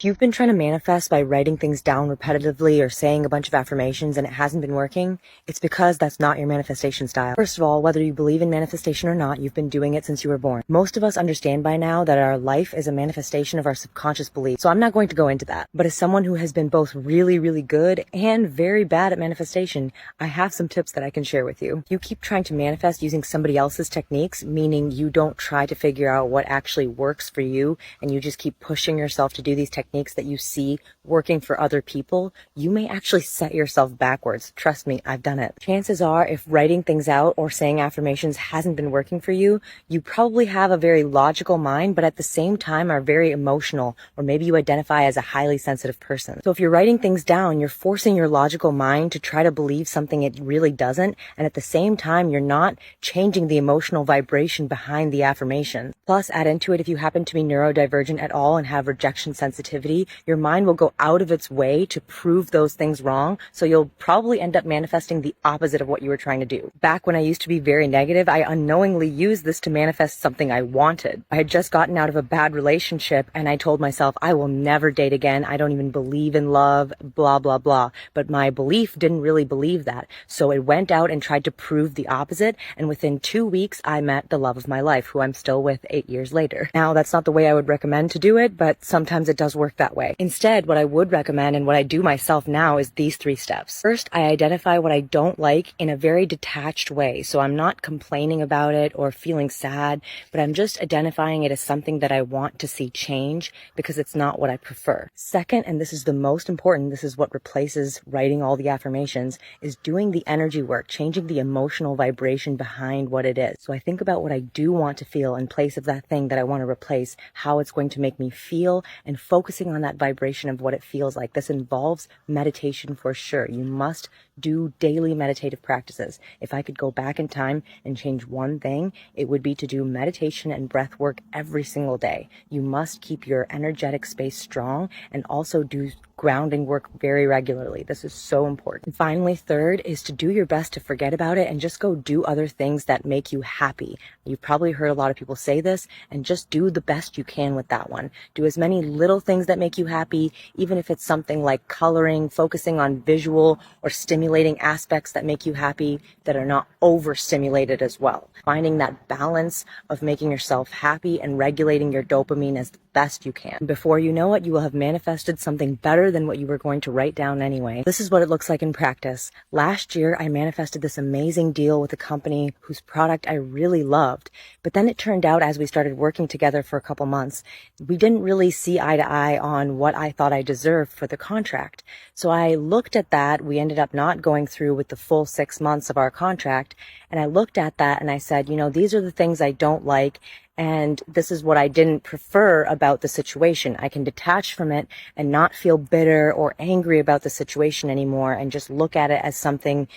If you've been trying to manifest by writing things down repetitively or saying a bunch of affirmations and it hasn't been working, it's because that's not your manifestation style. First of all, whether you believe in manifestation or not, you've been doing it since you were born. Most of us understand by now that our life is a manifestation of our subconscious beliefs, so I'm not going to go into that. But as someone who has been both really, really good and very bad at manifestation, I have some tips that I can share with you. If you keep trying to manifest using somebody else's techniques, meaning you don't try to figure out what actually works for you and you just keep pushing yourself to do these techniques that you see working for other people, you may actually set yourself backwards. Trust me, I've done it. Chances are, if writing things out or saying affirmations hasn't been working for you, you probably have a very logical mind, but at the same time are very emotional, or maybe you identify as a highly sensitive person. So if you're writing things down, you're forcing your logical mind to try to believe something it really doesn't, and at the same time, you're not changing the emotional vibration behind the affirmation. Plus, add into it, if you happen to be neurodivergent at all and have rejection sensitivity, your mind will go out of its way to prove those things wrong, so you'll probably end up manifesting the opposite of what you were trying to do. Back when I used to be very negative, I unknowingly used this to manifest something I wanted. I had just gotten out of a bad relationship and I told myself, I will never date again, I don't even believe in love, blah, blah, blah. But my belief didn't really believe that, so it went out and tried to prove the opposite, and within 2 weeks, I met the love of my life, who I'm still with 8 years later. Now, that's not the way I would recommend to do it, but sometimes it does work that way. Instead, what I would recommend and what I do myself now is these 3 steps. First, I identify what I don't like in a very detached way. So I'm not complaining about it or feeling sad, but I'm just identifying it as something that I want to see change because it's not what I prefer. Second, and this is the most important, this is what replaces writing all the affirmations, is doing the energy work, changing the emotional vibration behind what it is. So I think about what I do want to feel in place of that thing that I want to replace, how it's going to make me feel, and focusing on that vibration of what it feels like. This involves meditation for sure. You must do daily meditative practices. If I could go back in time and change one thing, it would be to do meditation and breath work every single day. You must keep your energetic space strong and also do grounding work very regularly. This is so important. And finally, third is to do your best to forget about it and just go do other things that make you happy. You've probably heard a lot of people say this, and just do the best you can with that one. Do as many little things that make you happy, even if it's something like coloring, focusing on visual or stimulating aspects that make you happy that are not overstimulated as well. Finding that balance of making yourself happy and regulating your dopamine as best you can. Before you know it, you will have manifested something better than what you were going to write down anyway. This is what it looks like in practice. Last year, I manifested this amazing deal with a company whose product I really loved, but then it turned out as we started working together for a couple months, we didn't really see eye to eye on what I thought I deserved for the contract. So I looked at that. We ended up not going through with the full 6 months of our contract, and I looked at that and I said, these are the things I don't like, and this is what I didn't prefer about the situation. I can detach from it and not feel bitter or angry about the situation anymore and just look at it as something,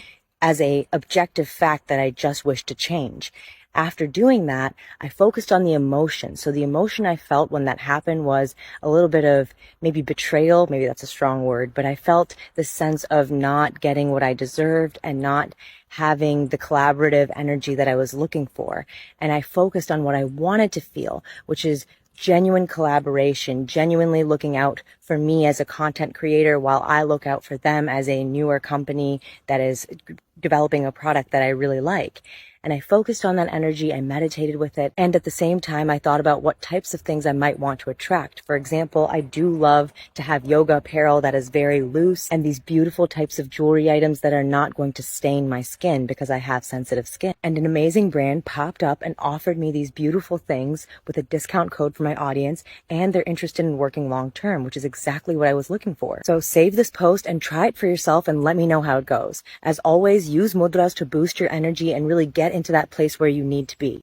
as a objective fact that I just wish to change. After doing that, I focused on the emotion. So the emotion I felt when that happened was a little bit of maybe betrayal. Maybe that's a strong word, but I felt the sense of not getting what I deserved and not having the collaborative energy that I was looking for. And I focused on what I wanted to feel, which is genuine collaboration, genuinely looking out for me as a content creator while I look out for them as a newer company that is developing a product that I really like. And I focused on that energy, I meditated with it, and at the same time, I thought about what types of things I might want to attract. For example, I do love to have yoga apparel that is very loose and these beautiful types of jewelry items that are not going to stain my skin because I have sensitive skin. And an amazing brand popped up and offered me these beautiful things with a discount code for my audience, and they're interested in working long term, which is exactly what I was looking for. So save this post and try it for yourself and let me know how it goes. As always, use mudras to boost your energy and really get into that place where you need to be.